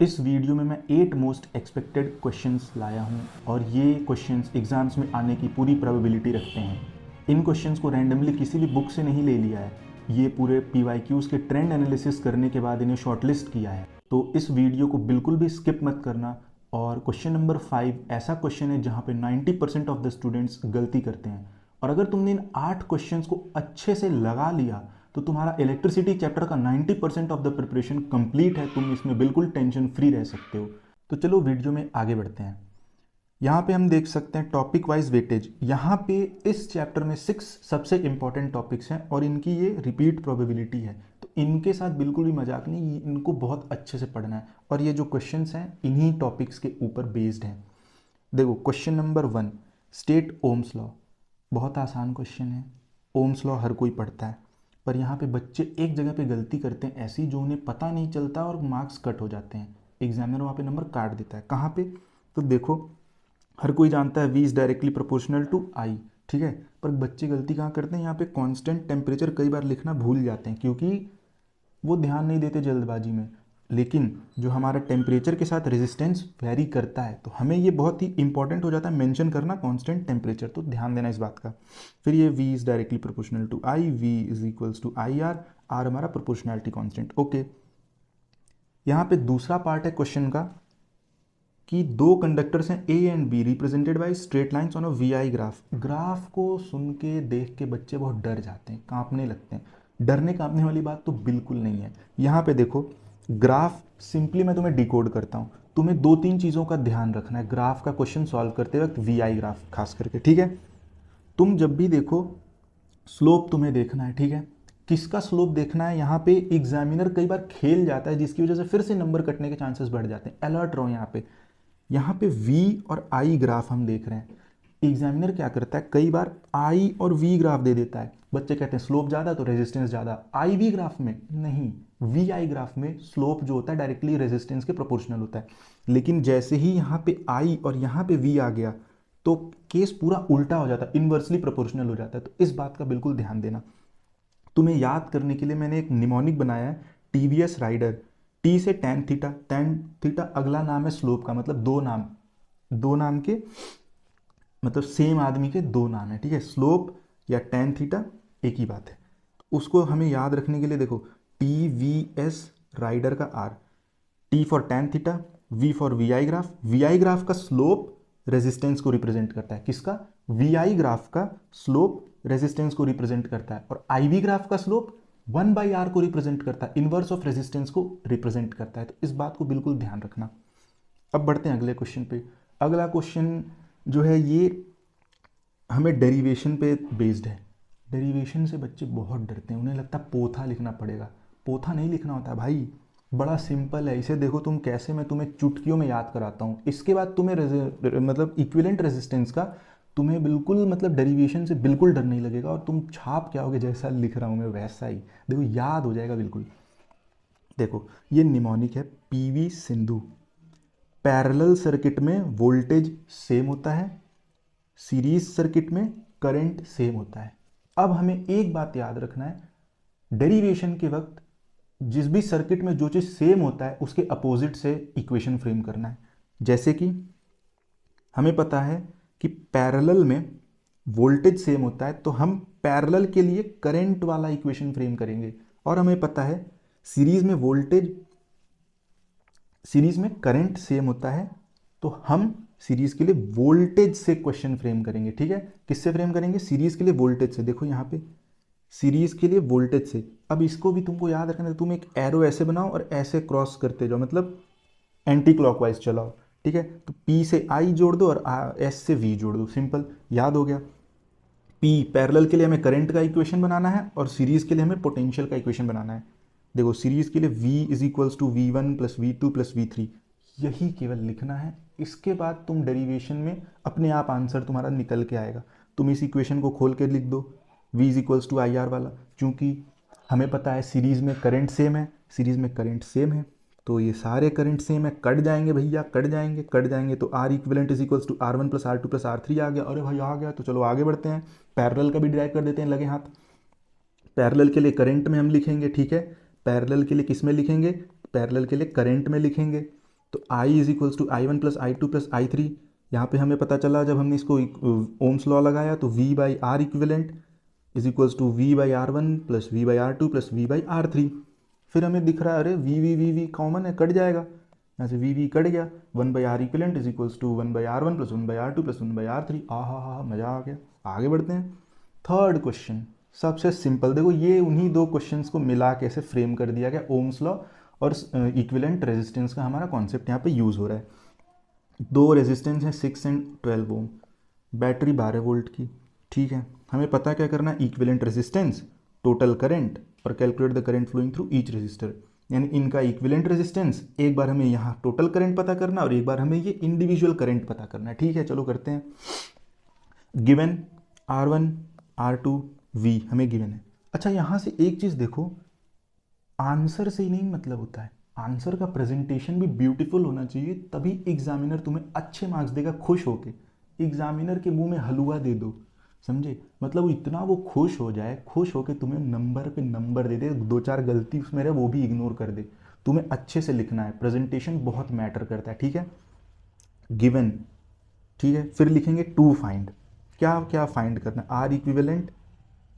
इस वीडियो में मैं 8 मोस्ट एक्सपेक्टेड क्वेश्चंस लाया हूं और ये क्वेश्चंस एग्जाम्स में आने की पूरी प्रोबेबिलिटी रखते हैं। इन क्वेश्चंस को रैंडमली किसी भी बुक से नहीं ले लिया है, ये पूरे PYQs के ट्रेंड एनालिसिस करने के बाद इन्हें शॉर्टलिस्ट किया है। तो इस वीडियो को बिल्कुल भी स्किप मत करना। और क्वेश्चन नंबर 5 ऐसा क्वेश्चन है जहाँ पे 90% ऑफ द स्टूडेंट्स गलती करते हैं, और अगर तुमने इन 8 क्वेश्चंस को अच्छे से लगा लिया तो तुम्हारा इलेक्ट्रिसिटी चैप्टर का 90% ऑफ द प्रिपरेशन कंप्लीट है। तुम इसमें बिल्कुल टेंशन फ्री रह सकते हो। तो चलो वीडियो में आगे बढ़ते हैं। यहाँ पे हम देख सकते हैं टॉपिक वाइज वेटेज। यहाँ पे इस चैप्टर में 6 सबसे इंपॉर्टेंट टॉपिक्स हैं और इनकी ये रिपीट प्रोबेबिलिटी है, तो इनके साथ बिल्कुल भी मजाक नहीं, इनको बहुत अच्छे से पढ़ना है। और ये जो क्वेश्चंस हैं इन्हीं टॉपिक्स के ऊपर बेस्ड हैं। देखो question number 1, state Ohm's law. बहुत आसान क्वेश्चन है, ओम्स लॉ हर कोई पढ़ता है, पर यहाँ पे बच्चे एक जगह पे गलती करते हैं ऐसी जो उन्हें पता नहीं चलता और मार्क्स कट हो जाते हैं। एग्जामिनर वहाँ पे नंबर काट देता है। कहाँ पे? तो देखो हर कोई जानता है V is directly proportional to I, ठीक है, पर बच्चे गलती कहाँ करते हैं, यहाँ पे कांस्टेंट टेम्परेचर कई बार लिखना भूल जाते हैं क्योंकि वो ध्यान नहीं देते जल्दबाजी में। लेकिन जो हमारा टेम्परेचर के साथ रेजिस्टेंस वेरी करता है, तो हमें ये बहुत ही इंपॉर्टेंट हो जाता है मेंशन करना कांस्टेंट टेम्परेचर, तो ध्यान देना इस बात का। फिर ये V is directly proportional to I, V is equals to IR, R हमारा प्रोपोर्शनैलिटी कांस्टेंट। ओके, यहाँ पे दूसरा पार्ट है क्वेश्चन का कि दो कंडक्टर्स हैं A and B represented by straight lines on a VI graph. Graph को सुन के देख के बच्चे बहुत डर जाते हैं, कांपने लगते हैं। डरने कांपने वाली बात तो बिल्कुल नहीं है। यहाँ पे देखो ग्राफ सिंपली मैं तुम्हें डिकोड करता हूँ। तुम्हें 2-3 चीज़ों का ध्यान रखना है ग्राफ का क्वेश्चन सॉल्व करते वक्त, VI ग्राफ खास करके, ठीक है। तुम जब भी देखो स्लोप तुम्हें देखना है, ठीक है। किसका स्लोप देखना है? यहाँ पे एग्जामिनर कई बार खेल जाता है जिसकी वजह से फिर से नंबर कटने के चांसेस बढ़ जाते हैं। अलर्ट रहो यहाँ पे। यहाँ पे V और I ग्राफ हम देख रहे हैं। एग्जामिनर क्या करता है, कई बार I और V ग्राफ दे देता है। बच्चे कहते हैं स्लोप ज़्यादा तो रेजिस्टेंस ज़्यादा। IV ग्राफ में नहीं, VI ग्राफ में स्लोप जो होता है डायरेक्टली रेजिस्टेंस के प्रोपोर्शनल होता है। लेकिन जैसे ही यहाँ पे I और यहाँ पे V आ गया तो केस पूरा उल्टा हो जाता है, इनवर्सली प्रोपोर्शनल हो जाता है। तो इस बात का बिल्कुल ध्यान देना। तुम्हें याद करने के लिए मैंने एक निमोनिक बनाया है, TVS राइडर। T से tan थीटा, tan थीटा अगला नाम है स्लोप का, मतलब दो नाम के, मतलब सेम आदमी के दो नाम है, ठीक है। स्लोप या tan थीटा एक ही बात है। उसको हमें याद रखने के लिए देखो TVS राइडर का R, T for tan theta, V for VI graph. VI graph का स्लोप रेजिस्टेंस को रिप्रेजेंट करता है। किसका? VI ग्राफ का स्लोप रेजिस्टेंस को रिप्रेजेंट करता है। और IV ग्राफ का स्लोप 1/R को रिप्रेजेंट करता है, इनवर्स ऑफ रेजिस्टेंस को रिप्रेजेंट करता है। तो इस बात को बिल्कुल ध्यान रखना। अब बढ़ते हैं अगले क्वेश्चन पे। अगला क्वेश्चन जो है ये हमें डेरिवेशन पे बेस्ड है। डेरिवेशन से बच्चे बहुत डरते हैं, उन्हें लगता है पोथा लिखना पड़ेगा। पोथा नहीं लिखना होता भाई, बड़ा सिंपल है। इसे देखो तुम कैसे, मैं तुम्हें चुटकियों में याद कराता हूँ। इसके बाद तुम्हें मतलब इक्विवेलेंट रेजिस्टेंस का तुम्हें बिल्कुल, मतलब डेरिवेशन से बिल्कुल डर नहीं लगेगा और तुम छाप क्या होगे जैसा लिख रहा हूँ मैं वैसा ही, देखो याद हो जाएगा बिल्कुल। देखो ये निमोनिक है, PV सिंधु। पैरेलल सर्किट में वोल्टेज सेम होता है, सीरीज सर्किट में करंट सेम होता है। अब हमें एक बात याद रखना है, डेरिवेशन के वक्त जिस भी सर्किट में जो चीज सेम होता है उसके अपोजिट से इक्वेशन फ्रेम करना है। जैसे कि हमें पता है कि पैरेलल में वोल्टेज सेम होता है, तो हम पैरेलल के लिए करंट वाला इक्वेशन फ्रेम करेंगे। और हमें पता है सीरीज में करंट सेम होता है, तो हम सीरीज के लिए वोल्टेज से क्वेश्चन फ्रेम करेंगे, ठीक है। किससे फ्रेम करेंगे? सीरीज के लिए वोल्टेज से। देखो यहाँ पे सीरीज के लिए वोल्टेज से। अब इसको भी तुमको याद रखना है, तुम एक एरो ऐसे बनाओ और ऐसे क्रॉस करते जाओ, मतलब एंटी क्लॉकवाइज चलाओ, ठीक है। तो P से I जोड़ दो और S से V जोड़ दो, सिंपल, याद हो गया। P पैरेलल के लिए हमें करंट का इक्वेशन बनाना है और सीरीज के लिए हमें पोटेंशियल का इक्वेशन बनाना है। देखो सीरीज के लिए V is equals to V1 plus V2 plus V3, यही केवल लिखना है। इसके बाद तुम डेरिवेशन में अपने आप आंसर तुम्हारा निकल के आएगा। तुम इस इक्वेशन को खोल के लिख दो, V is equals to IR वाला, क्योंकि हमें पता है सीरीज में करंट सेम है, तो ये सारे करंट सेम है, कट जाएंगे भैया, कट जाएंगे। तो R equivalent is equals to R1 plus R2 plus R3 आ गया। अरे भाई आ गया, तो चलो आगे बढ़ते हैं। पैरेलल का भी ड्राइव कर देते हैं, लगे हाथ। पैरेलल के लिए करंट में हम लिखेंगे, ठीक है। पैरेलल के लिए किस में लिखेंगे? पैरेलल के लिए करंट में लिखेंगे। तो I is equals to I one plus I two plus I three. यहाँ पर हमें पता चला जब हमने इसको ओम्स लॉ लगाया तो V by R equivalent is equals to V by R one plus V by R two plus V by R three. फिर हमें दिख रहा है अरे वी कॉमन है, कट जाएगा, यहाँ से वी कट गया, one by R equivalent is equals to one by R one plus one by R two plus one by R three. हा मज़ा आ गया। आगे बढ़ते हैं। थर्ड क्वेश्चन सबसे सिंपल, देखो ये उन्हीं दो क्वेश्चंस को मिला के ऐसे फ्रेम कर दिया गया। ओम्स लॉ और इक्विवेलेंट रेजिस्टेंस का हमारा कॉन्सेप्ट यहाँ पे यूज़ हो रहा है। दो रेजिस्टेंस हैं 6 एंड 12 ओम, बैटरी 12 वोल्ट की, ठीक है। हमें पता क्या करना है, इक्विवेलेंट रेजिस्टेंस, टोटल करंट और calculate the current flowing through each resistor. यानी इनका इक्विवेलेंट रेजिस्टेंस, एक बार हमें यहाँ टोटल करंट पता करना और एक बार हमें ये इंडिविजुअल करंट पता करना है, ठीक है। चलो करते हैं। गिवन R1 R2 V हमें गिवन है। अच्छा यहाँ से एक चीज़ देखो, आंसर से ही नहीं मतलब होता है, आंसर का प्रेजेंटेशन भी ब्यूटीफुल होना चाहिए, तभी एग्जामिनर तुम्हें अच्छे मार्क्स देगा खुश होके। एग्जामिनर के मुंह में हलवा दे दो, समझे, मतलब इतना वो खुश हो जाए, खुश होके तुम्हें नंबर पे नंबर दे दे, दो चार गलती उसमें रहे वो भी इग्नोर कर दे। तुम्हें अच्छे से लिखना है, प्रेजेंटेशन बहुत मैटर करता है, ठीक है। गिवन, ठीक है। फिर लिखेंगे टू फाइंड, क्या क्या फाइंड करना, आर इक्विवेलेंट,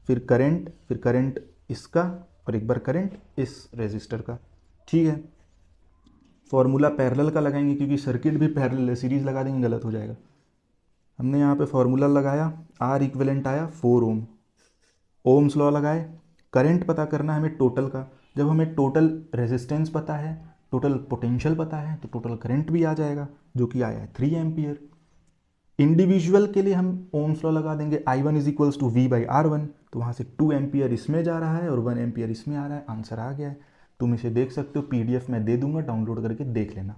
फिर करंट इसका और एक बार करंट इस रेजिस्टर का, ठीक है। फॉर्मूला पैरेलल का लगाएंगे क्योंकि सर्किट भी पैरेलल है, सीरीज लगा देंगे गलत हो जाएगा। हमने यहाँ पे फॉर्मूला लगाया, आर इक्विवेलेंट आया 4 ओम, ओम्स लॉ लगाए, करंट पता करना है हमें टोटल का। जब हमें टोटल रेजिस्टेंस पता है, टोटल पोटेंशियल पता है, तो टोटल करंट भी आ जाएगा जो कि आया है 3 एम्पियर। इंडिविजुअल के लिए हम ओम्स लॉ लगा देंगे, I one is equals to V by R one, तो वहाँ से 2 एम्पियर इसमें जा रहा है और 1 एम्पियर इसमें आ रहा है, आंसर आ गया है। तुम इसे देख सकते हो, पीडीएफ में दे दूंगा, डाउनलोड करके देख लेना।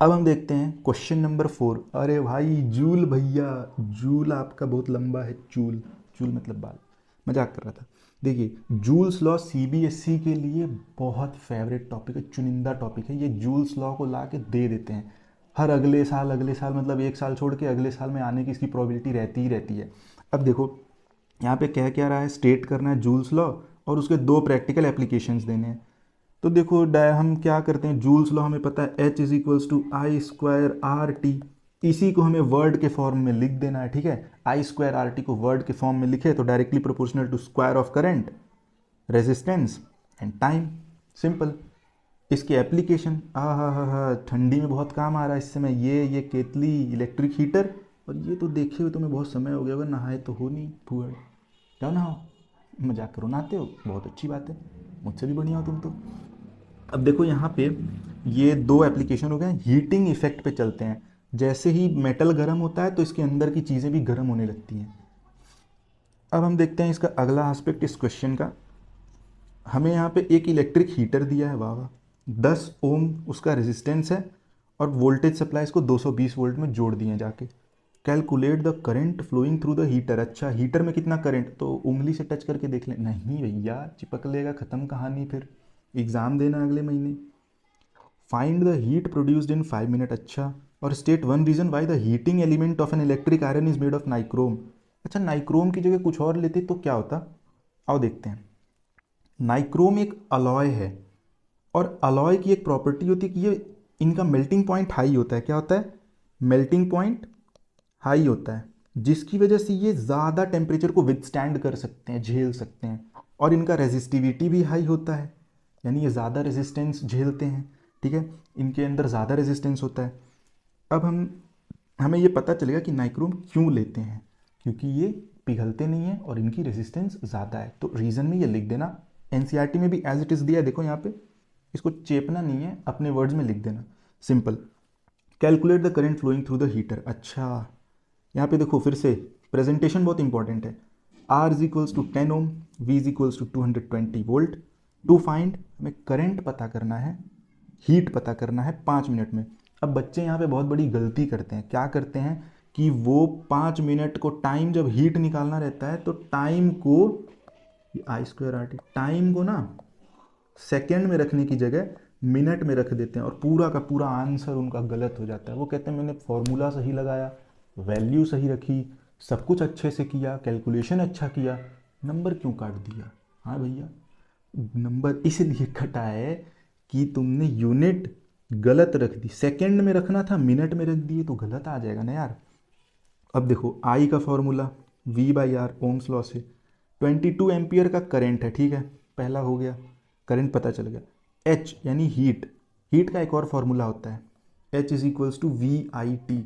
अब हम देखते हैं क्वेश्चन नंबर 4। अरे भाई जूल भैया, जूल आपका बहुत लंबा है, चूल, चूल मतलब बाल, मजाक कर रहा था। देखिए जूल्स लॉ सीबीएसई के लिए बहुत फेवरेट टॉपिक है, चुनिंदा टॉपिक है। ये जूल्स लॉ को ला के दे देते हैं हर अगले साल मतलब एक साल छोड़ के अगले साल में आने की इसकी प्रोबेबिलिटी रहती ही रहती है। अब देखो यहाँ पे कह क्या रहा है, स्टेट करना है जूल्स लॉ और उसके 2 प्रैक्टिकल एप्लीकेशंस देने हैं। तो देखो हम क्या करते हैं, जूल्स लॉ हमें पता है H is equals to I square R T, इसी को हमें वर्ड के फॉर्म में लिख देना है, ठीक है। आई स्क्वायर आर टी को वर्ड के फॉर्म में लिखे तो directly proportional to square of current, resistance and time, simple. इसकी एप्लीकेशन, हा ठंडी में बहुत काम आ रहा है इस समय, ये केतली, इलेक्ट्रिक हीटर, और ये तो देखे हुए तुम्हें बहुत समय हो गया होगा, नहाए तो हो नहीं फूहड़, जाओ नहाओ, मजाक करो, नहाते हो, बहुत अच्छी बात है, मुझसे भी बढ़िया हो तुम तो। अब देखो यहाँ पे ये 2 एप्लीकेशन हो गए, हीटिंग इफेक्ट पे चलते हैं। जैसे ही मेटल गर्म होता है तो इसके अंदर की चीज़ें भी गर्म होने लगती हैं। अब हम देखते हैं इसका अगला एस्पेक्ट इस क्वेश्चन का। हमें यहाँ पे एक इलेक्ट्रिक हीटर दिया है, वाह वाह, 10 ओम उसका रेजिस्टेंस है और वोल्टेज सप्लाई इसको 220 वोल्ट में जोड़ दिए जाके। Calculate the current flowing through the heater. अच्छा हीटर में कितना करंट, तो उंगली से टच करके देख लें, नहीं भैया चिपक लेगा, ख़त्म कहानी, फिर एग्ज़ाम देना अगले महीने। Find the heat produced in 5 minute, अच्छा, और state one reason why the heating element of an electric iron is made of nichrome. अच्छा नाइक्रोम की जगह कुछ और लेते तो क्या होता, आओ देखते हैं। नाइक्रोम एक अलॉय है और अलॉय की एक प्रॉपर्टी होती है कि ये इनका मेल्टिंग पॉइंट हाई होता है। क्या होता है, मेल्टिंग पॉइंट हाई होता है, जिसकी वजह से ये ज़्यादा टेम्परेचर को विदस्टैंड कर सकते हैं, झेल सकते हैं, और इनका रेजिस्टिविटी भी हाई होता है, यानी ये ज़्यादा रेजिस्टेंस झेलते हैं, ठीक है, इनके अंदर ज़्यादा रेजिस्टेंस होता है। अब हमें ये पता चलेगा कि नाइक्रोम क्यों लेते हैं, क्योंकि ये पिघलते नहीं हैं और इनकी रेजिस्टेंस ज़्यादा है, तो रीज़न में ये लिख देना। एनसीईआरटी में भी एज इट इज़ दिया है, देखो यहाँ पे, इसको चेपना नहीं है, अपने वर्ड्स में लिख देना, simple. Calculate the current flowing through the heater. अच्छा यहाँ पे देखो फिर से प्रेजेंटेशन बहुत इंपॉर्टेंट है। R is equals to 10 ohm, V is equals to 220 volt. To find, हमें करंट पता करना है, हीट पता करना है 5 मिनट में। अब बच्चे यहाँ पे बहुत बड़ी गलती करते हैं, क्या करते हैं कि वो 5 मिनट को टाइम जब हीट निकालना रहता है तो टाइम को, आई स्क्वायर आर टी, टाइम को ना सेकेंड में रखने की जगह मिनट में रख देते हैं और पूरा का पूरा आंसर उनका गलत हो जाता है। वो कहते हैं मैंने फॉर्मूला सही लगाया, वैल्यू सही रखी, सब कुछ अच्छे से किया, कैलकुलेशन अच्छा किया, नंबर क्यों काट दिया। हाँ भैया, नंबर इसलिए कटा है कि तुमने यूनिट गलत रख दी, सेकंड में रखना था मिनट में रख दिए तो गलत आ जाएगा ना यार। अब देखो आई का formula V by R Ohm's law से 22 एम्पियर का करंट है, ठीक है, पहला हो गया, करंट पता चल गया। H यानी हीट, हीट का एक और फॉर्मूला होता है H is equals to VIT।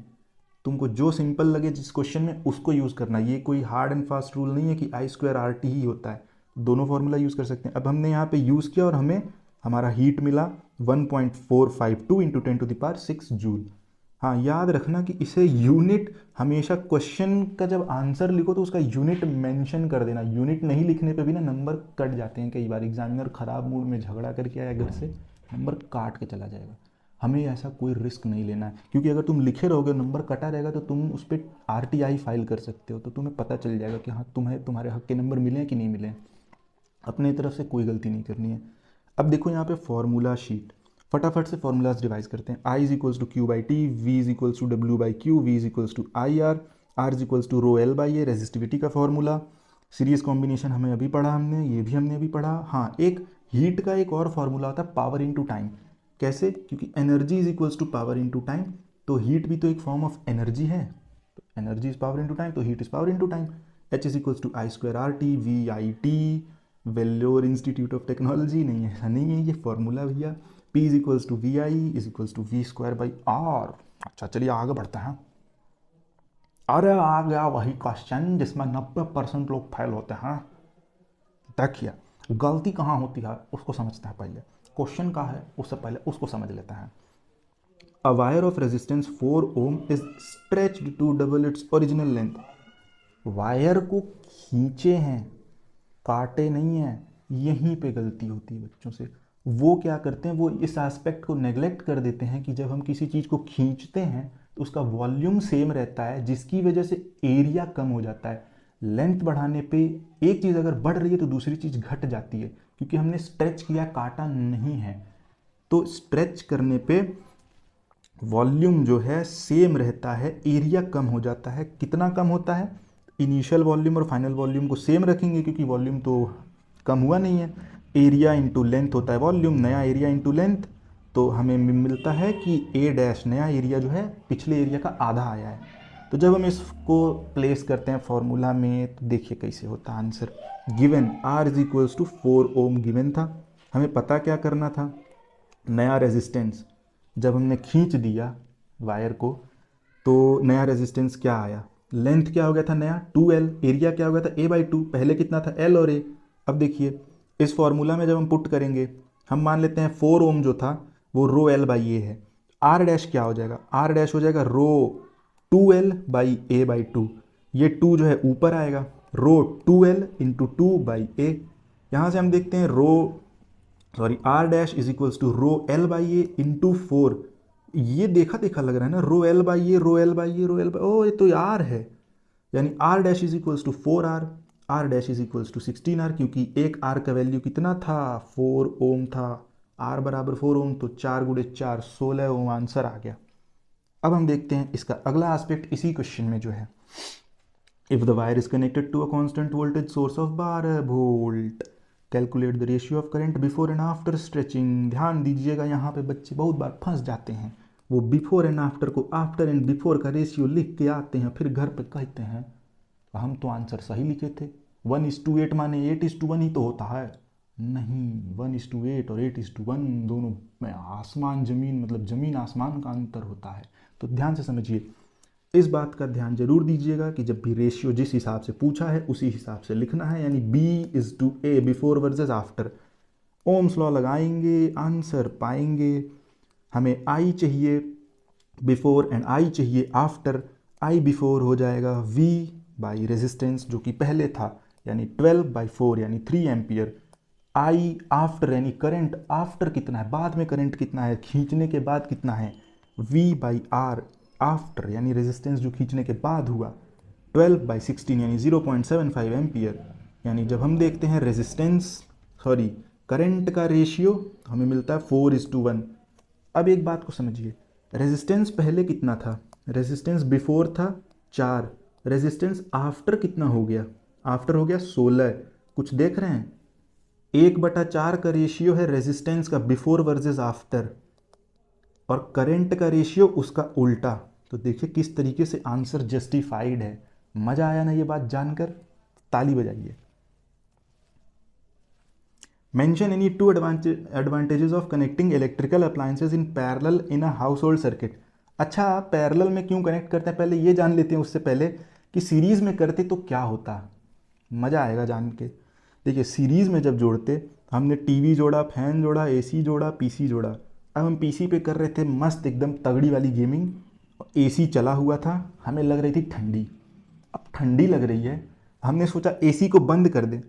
तुमको जो सिंपल लगे जिस क्वेश्चन में उसको यूज़ करना, ये कोई हार्ड एंड फास्ट रूल नहीं है कि I2RT ही होता है, दोनों फॉर्मूला यूज़ कर सकते हैं। अब हमने यहाँ पे यूज़ किया और हमें हमारा हीट मिला 1.452 इंटू 10⁶ जूल। हाँ याद रखना कि इसे यूनिट, हमेशा क्वेश्चन का जब आंसर लिखो तो उसका यूनिट मेंशन कर देना, यूनिट नहीं लिखने पे भी ना नंबर कट जाते हैं कई बार, एग्जामिनर ख़राब मूड में झगड़ा करके आया घर से, नंबर काट के चला जाएगा। हमें ऐसा कोई रिस्क नहीं लेना है, क्योंकि अगर तुम लिखे रहोगे नंबर कटा रहेगा तो तुम उस पर RTI फाइल कर सकते हो, तो तुम्हें पता चल जाएगा कि हाँ तुम्हें तुम्हारे हक के नंबर मिले हैं कि नहीं मिले हैं। अपने तरफ से कोई गलती नहीं करनी है। अब देखो यहाँ पे फॉर्मूला शीट, फटाफट से फॉर्मूलाज रिवाइज करते हैं। I is equals to Q by T, V is equals to W by Q, V is equals to I R is equals to rho L by A, resistivity का formula. Series combination हमें अभी पढ़ा, हमने ये भी हमने अभी पढ़ा। हाँ एक हीट का एक और फॉर्मूला होता है पावर इनटू टाइम। कैसे? क्योंकि energy is equals to power into time, तो हीट भी तो एक फॉर्म ऑफ एनर्जी है, तो energy is power into time, तो heat is power into time. H is equals to I2RT VIT, Vellore Institute of Technology नहीं है, ऐसा नहीं है ये फॉर्मूला भैया। P is equals to VI is equals to V² by R. अच्छा चलिए आगे बढ़ते हैं। अरे आ गया वही क्वेश्चन जिसमें 90% लोग फेल होते हैं। देखिए गलती कहाँ होती है उसको समझते हैं पहले, क्वेश्चन का है उससे पहले उसको समझ लेते हैं। A wire of resistance 4 ohm is stretched to double its original length। Wire को खींचे हैं, काटे नहीं हैं, यहीं पे गलती होती है बच्चों से। वो क्या करते हैं, वो इस एस्पेक्ट को नेग्लेक्ट कर देते हैं कि जब हम किसी चीज़ को खींचते हैं तो उसका वॉल्यूम सेम रहता है, जिसकी वजह से एरिया कम हो जाता है। लेंथ बढ़ाने पे एक चीज़ अगर बढ़ रही है तो दूसरी चीज़ घट जाती है, क्योंकि हमने स्ट्रेच किया, काटा नहीं है। तो स्ट्रेच करने पे वॉल्यूम जो है सेम रहता है, एरिया कम हो जाता है। कितना कम होता है? इनिशियल वॉल्यूम और फाइनल वॉल्यूम को सेम रखेंगे क्योंकि वॉल्यूम तो कम हुआ नहीं है। एरिया इंटू लेंथ होता है वॉल्यूम, नया एरिया इंटू लेंथ, तो हमें मिलता है कि A डैश नया एरिया जो है पिछले एरिया का आधा आया है। तो जब हम इसको प्लेस करते हैं फॉर्मूला में तो देखिए कैसे होता है answer. Given R is equals to 4 ohm given था, हमें पता क्या करना था, नया रेजिस्टेंस जब हमने खींच दिया वायर को तो नया रेजिस्टेंस क्या आया, लेंथ क्या हो गया था नया 2L, एरिया क्या हो गया था A/2, पहले कितना था L और A। अब देखिए इस फॉर्मूला में जब हम पुट करेंगे, हम मान लेते हैं 4 ओम जो था वो रो L बाई A है, R डैश क्या हो जाएगा, R डैश हो जाएगा रो 2L बाई A/2, ये 2 जो है ऊपर आएगा, रो 2L इंटू 2/A। यहाँ से हम देखते हैं R dash is equals to rho L by A into 4। ये देखा देखा लग रहा है ना, rho L by A, rho L by A, rho L by, ओ ये तो R है, यानी R dash is equals to 4R, R dash is equals to 16R, क्योंकि एक R का वैल्यू कितना था 4 ओम था, R बराबर 4 ओम, तो 4 गुणे 4 16 ओम आंसर आ गया। अब हम देखते हैं इसका अगला एस्पेक्ट इसी क्वेश्चन में जो है, if the wire is connected to a constant voltage source of 12 volt, calculate the ratio of current before and after stretching. ध्यान दीजिएगा, यहाँ पे बच्चे बहुत बार फंस जाते हैं, वो बिफोर एंड आफ्टर को आफ्टर एंड बिफोर का रेशियो लिख के आते हैं, फिर घर पे कहते हैं हम तो आंसर सही लिखे थे, 1:8 माने 8:1 ही तो होता है। नहीं, 1:8 और 8:1 दोनों में आसमान ज़मीन, मतलब ज़मीन आसमान का अंतर होता है। तो ध्यान से समझिए, इस बात का ध्यान जरूर दीजिएगा कि जब भी रेशियो जिस हिसाब से पूछा है उसी हिसाब से लिखना है, यानी B/A before versus after. Ohm's law लगाएंगे, आंसर पाएंगे। हमें I चाहिए बिफोर एंड I चाहिए आफ्टर। I बिफोर हो जाएगा V बाई रेजिस्टेंस जो कि पहले था, यानी 12/4 यानी 3 एम्पियर। I आफ्टर यानी करंट आफ्टर कितना है, बाद में करंट कितना है, खींचने के बाद कितना है, V बाई R आफ्टर यानी रेजिस्टेंस जो खींचने के बाद हुआ, 12/16 यानी 0.75 एम्पियर। यानी जब हम देखते हैं करंट का रेशियो हमें मिलता है 4:1। अब एक बात को समझिए, रेजिस्टेंस पहले कितना था, रेजिस्टेंस बिफोर था 4, रेजिस्टेंस आफ्टर कितना हो गया, आफ्टर हो गया 16। कुछ देख रहे हैं, 1/4 का रेशियो है रेजिस्टेंस का बिफोर वर्सेस आफ्टर। और करंट का रेशियो उसका उल्टा। तो देखिए किस तरीके से आंसर जस्टिफाइड है। मज़ा आया ना ये बात जानकर? ताली बजाइए। Mention any two advantages of connecting electrical appliances in parallel in a household circuit. अच्छा, पैरेलल में क्यों कनेक्ट करते हैं पहले ये जान लेते हैं, उससे पहले कि सीरीज़ में करते तो क्या होता। मज़ा आएगा जान के। देखिए सीरीज़ में जब जोड़ते, हमने टीवी जोड़ा, फैन जोड़ा, एसी जोड़ा, पीसी जोड़ा। अब हम पीसी पे कर रहे थे मस्त एकदम तगड़ी वाली गेमिंग, एसी चला हुआ था, हमें लग रही थी ठंडी। अब ठंडी लग रही है, हमने सोचा एसी को बंद कर दें।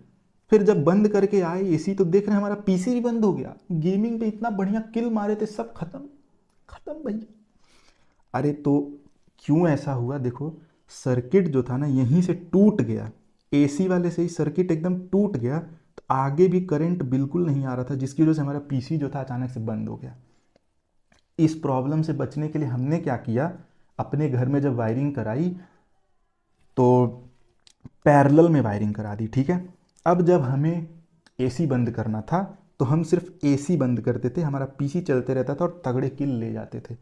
फिर जब बंद करके आए एसी तो देख रहे हैं हमारा पीसी भी बंद हो गया। गेमिंग पे इतना बढ़िया किल मारे थे, सब खत्म। खत्म भैया। अरे तो क्यों ऐसा हुआ? देखो सर्किट जो था ना यहीं से टूट गया, एसी वाले से ही सर्किट एकदम टूट गया, तो आगे भी करंट बिल्कुल नहीं आ रहा था, जिसकी वजह से हमारा पीसी जो था अचानक से बंद हो गया। इस प्रॉब्लम से बचने के लिए हमने क्या किया, अपने घर में जब वायरिंग कराई तो पैरेलल में वायरिंग करा दी। ठीक है, अब जब हमें एसी बंद करना था तो हम सिर्फ एसी बंद करते थे, हमारा पीसी चलते रहता था और तगड़े किल ले जाते थे।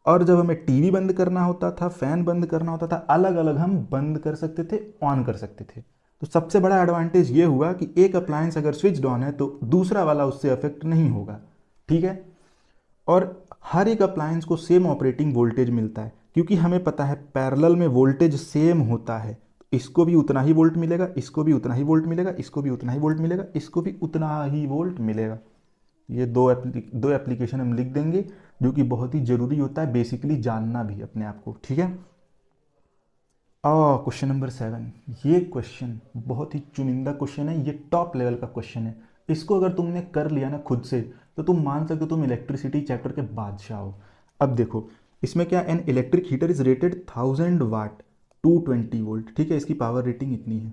और जब हमें टीवी बंद करना होता था, फैन बंद करना होता था, अलग अलग हम बंद कर सकते थे, ऑन कर सकते थे। तो सबसे बड़ा एडवांटेज ये हुआ कि एक अप्लायंस अगर स्विच ऑन है तो दूसरा वाला उससे अफेक्ट नहीं होगा। ठीक है, और हर एक अप्लायंस को सेम ऑपरेटिंग वोल्टेज मिलता है, क्योंकि हमें पता है पैरेलल में वोल्टेज सेम होता है। इसको भी उतना ही वोल्ट मिलेगा, इसको भी उतना ही वोल्ट मिलेगा, इसको भी उतना ही वोल्ट मिलेगा, इसको भी उतना ही वोल्ट मिलेगा। ये दो एप्लीकेशन हम लिख देंगे, जो कि बहुत ही ज़रूरी होता है बेसिकली जानना भी अपने आप को। ठीक है, क्वेश्चन नंबर 7। ये क्वेश्चन बहुत ही चुनिंदा क्वेश्चन है, ये टॉप लेवल का क्वेश्चन है। इसको अगर तुमने कर लिया ना खुद से तो तुम मान सकते हो तुम इलेक्ट्रिसिटी चैप्टर के बादशाह हो। अब देखो इसमें क्या, an electric heater is rated 1000 watt 220 volt. ठीक है, इसकी पावर रेटिंग इतनी है।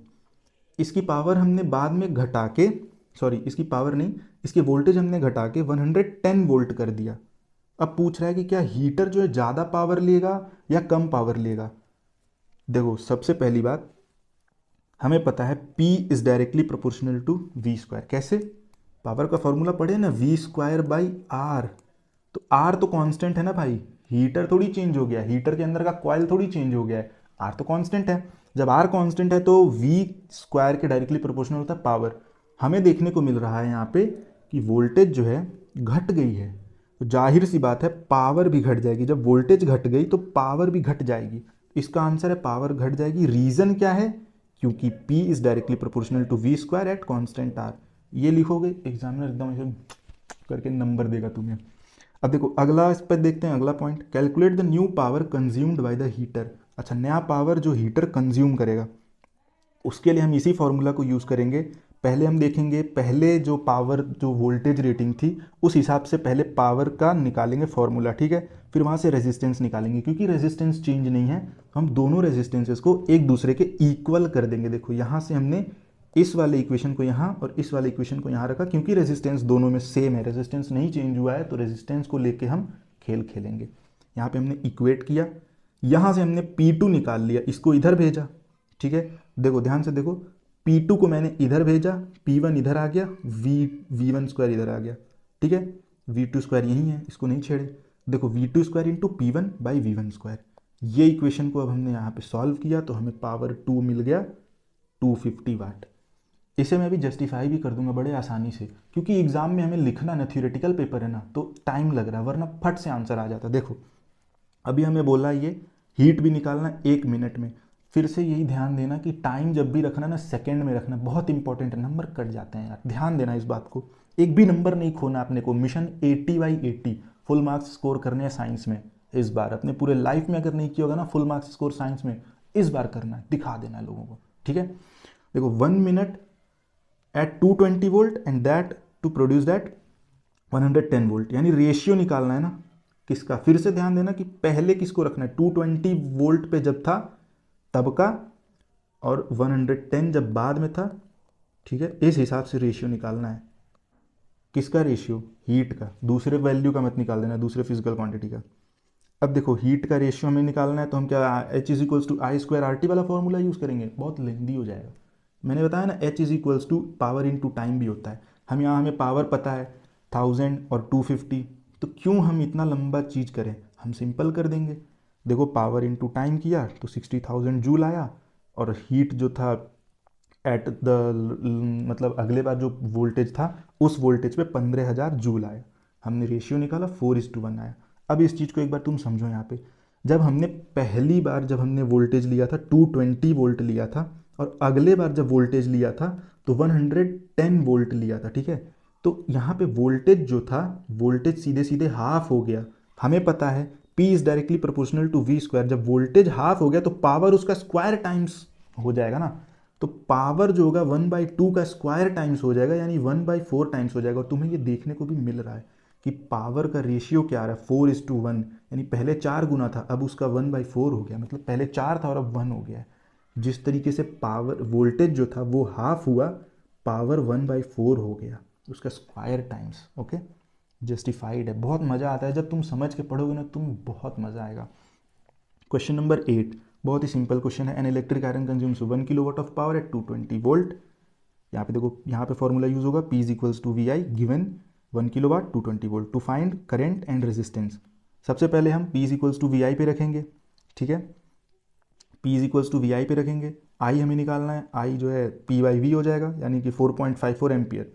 इसकी पावर हमने बाद में घटा के, सॉरी इसकी पावर नहीं, इसके वोल्टेज हमने घटा के 110 वोल्ट कर दिया। अब पूछ रहा है कि क्या हीटर जो है ज़्यादा पावर लेगा या कम पावर लेगा। देखो सबसे पहली बात, हमें पता है P is directly proportional to V square. कैसे? पावर का फॉर्मूला पढ़े ना, V स्क्वायर बाई R। तो R तो कांस्टेंट है ना भाई, हीटर थोड़ी चेंज हो गया, हीटर के अंदर का कॉइल थोड़ी चेंज हो गया है, R तो कांस्टेंट है। जब R कांस्टेंट है तो V स्क्वायर के डायरेक्टली प्रोपोर्शनल होता है पावर। हमें देखने को मिल रहा है यहाँ पे कि वोल्टेज जो है घट गई है, तो जाहिर सी बात है पावर भी घट जाएगी। जब वोल्टेज घट गई तो पावर भी घट जाएगी। इसका आंसर है पावर घट जाएगी। रीजन क्या है? क्योंकि P is directly proportional to V square at constant R। ये लिखोगे एग्जामिनर एकदम ऐसे करके नंबर देगा तुम्हें। अब देखो अगला, इस पर देखते हैं अगला point, calculate the new power consumed by the heater. अच्छा, नया पावर जो हीटर कंज्यूम करेगा उसके लिए हम इसी फॉर्मूला को यूज़ करेंगे। पहले हम देखेंगे, पहले जो पावर जो वोल्टेज रेटिंग थी उस हिसाब से पहले पावर का निकालेंगे फॉर्मूला। ठीक है, फिर वहाँ से रेजिस्टेंस निकालेंगे, क्योंकि रेजिस्टेंस चेंज नहीं है, हम दोनों रेजिस्टेंसेस को एक दूसरे के इक्वल कर देंगे। देखो यहाँ से हमने इस वाले इक्वेशन को यहाँ और इस वाले इक्वेशन को यहाँ रखा, क्योंकि रेजिस्टेंस दोनों में सेम है, रेजिस्टेंस नहीं चेंज हुआ है, तो रेजिस्टेंस को लेके हम खेल खेलेंगे। यहाँ पे हमने इक्वेट किया, यहाँ से हमने P2 निकाल लिया, इसको इधर भेजा। ठीक है, देखो ध्यान से देखो, P2 को मैंने इधर भेजा, P1 इधर आ गया, V1 स्क्वायर इधर आ गया। ठीक है, V2 स्क्वायर यही है, इसको नहीं छेड़े। देखो V2 square into P1 by V1 square. ये इक्वेशन को अब हमने यहाँ पे सॉल्व किया तो हमें पावर 2 मिल गया 250 वाट। इसे मैं अभी जस्टिफाई भी कर दूंगा बड़े आसानी से, क्योंकि एग्जाम में हमें लिखना ना, थ्योरेटिकल पेपर है ना, तो टाइम लग रहा है, वरना फट से आंसर आ जाता। देखो अभी हमें बोला ये हीट भी निकालना 1 मिनट में। फिर से यही ध्यान देना कि टाइम जब भी रखना ना सेकंड में रखना, बहुत इंपॉर्टेंट है, नंबर कट जाते हैं यार, ध्यान देना इस बात को। एक भी नंबर नहीं खोना अपने को। मिशन 80/80 फुल मार्क्स स्कोर करने हैं साइंस में इस बार। अपने पूरे लाइफ में अगर नहीं किया होगा ना फुल मार्क्स स्कोर साइंस में, इस बार करना है, दिखा देना है लोगों को। ठीक है, देखो 1 minute at 220 volt and that to produce that 110 volt, यानी रेशियो निकालना है ना किसका। फिर से ध्यान देना कि पहले किसको रखना है, 220 वोल्ट पे जब था तब का, और 110 जब बाद में था। ठीक है, इस हिसाब से रेशियो निकालना है। किसका रेशियो? हीट का, दूसरे वैल्यू का मत निकाल देना, दूसरे फिजिकल क्वांटिटी का। अब देखो हीट का रेशियो हमें निकालना है, तो हम क्या H is equals to I square RT वाला फॉर्मूला यूज़ करेंगे, बहुत लेंदी हो जाएगा। मैंने बताया ना H is equals to power into time भी होता है। हमें पावर पता है 1000 और 250, तो क्यों हम इतना लंबा चीज़ करें, हम सिंपल कर देंगे। देखो पावर इनटू टाइम किया तो 60,000 जूल आया, और हीट जो था एट द मतलब अगले बार जो वोल्टेज था उस वोल्टेज पे 15,000 जूल आया। हमने रेशियो निकाला 4:1 आया। अब इस चीज़ को एक बार तुम समझो यहाँ पे, जब हमने पहली बार जब हमने वोल्टेज लिया था 220 वोल्ट लिया था, और अगले बार जब वोल्टेज लिया था तो 110 वोल्ट लिया था, ठीक है। तो यहाँ पे वोल्टेज जो था, वोल्टेज सीधे सीधे हाफ हो गया। हमें पता है P is directly proportional to V square. जब वोल्टेज हाफ हो गया तो पावर उसका स्क्वायर टाइम्स हो जाएगा ना, तो पावर जो होगा 1/2 का स्क्वायर टाइम्स हो जाएगा, यानी 1/4 टाइम्स हो जाएगा। और तुम्हें ये देखने को भी मिल रहा है कि पावर का रेशियो क्या आ रहा है, 4:1, यानी पहले 4 गुना था अब उसका 1/4 हो गया, मतलब पहले 4 था और अब 1 हो गया है। जिस तरीके से पावर वोल्टेज जो था वो हाफ हुआ, पावर 1/4 हो गया, उसका स्क्वायर टाइम्स। ओके, जस्टिफाइड है। बहुत मज़ा आता है जब तुम समझ के पढ़ोगे ना, तुम बहुत मज़ा आएगा। क्वेश्चन नंबर 8 बहुत ही सिंपल क्वेश्चन है। An electric iron consumes 1 kilowatt of power at 220 volt. यहाँ पे देखो, यहाँ पे फॉर्मूला यूज होगा P is equals to V I, given 1 kilowatt 220 volt. To find current and resistance, सबसे पहले हम P is equals to V I पे रखेंगे, ठीक है। P is equals to V I पे रखेंगे, I हमें निकालना है, I जो है P/V हो जाएगा, यानी कि 4.54 एम्पियर।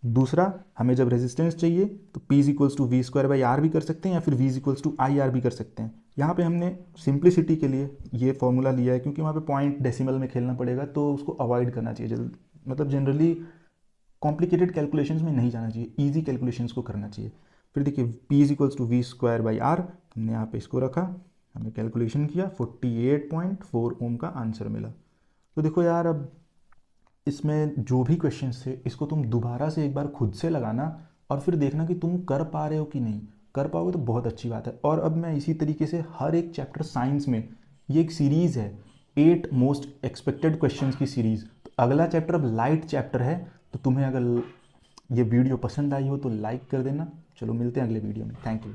दूसरा, हमें जब रेजिस्टेंस चाहिए तो P is equals to V square by R भी कर सकते हैं, या फिर V is equals to I R भी कर सकते हैं। यहाँ पे हमने सिंप्लिसिटी के लिए ये फॉर्मूला लिया है, क्योंकि वहाँ पे पॉइंट डेसिमल में खेलना पड़ेगा, तो उसको अवॉइड करना चाहिए। मतलब जनरली कॉम्प्लिकेटेड कैलकुलेशंस में नहीं जाना चाहिए, ईजी कैलकुलेशंस को करना चाहिए। फिर देखिए P is equals to V square by R, हमने यहाँ पे इसको रखा, हमने कैलकुलेशन किया, 48.4 ओम का आंसर मिला। तो देखो यार, अब इसमें जो भी क्वेश्चंस थे इसको तुम दोबारा से एक बार खुद से लगाना, और फिर देखना कि तुम कर पा रहे हो कि नहीं। कर पाओगे तो बहुत अच्छी बात है। और अब मैं इसी तरीके से हर एक चैप्टर साइंस में, ये एक सीरीज़ है 8 मोस्ट एक्सपेक्टेड क्वेश्चंस की सीरीज़। तो अगला चैप्टर अब लाइट चैप्टर है, तो तुम्हें अगर ये वीडियो पसंद आई हो तो लाइक कर देना। चलो मिलते हैं अगले वीडियो में, थैंक यू।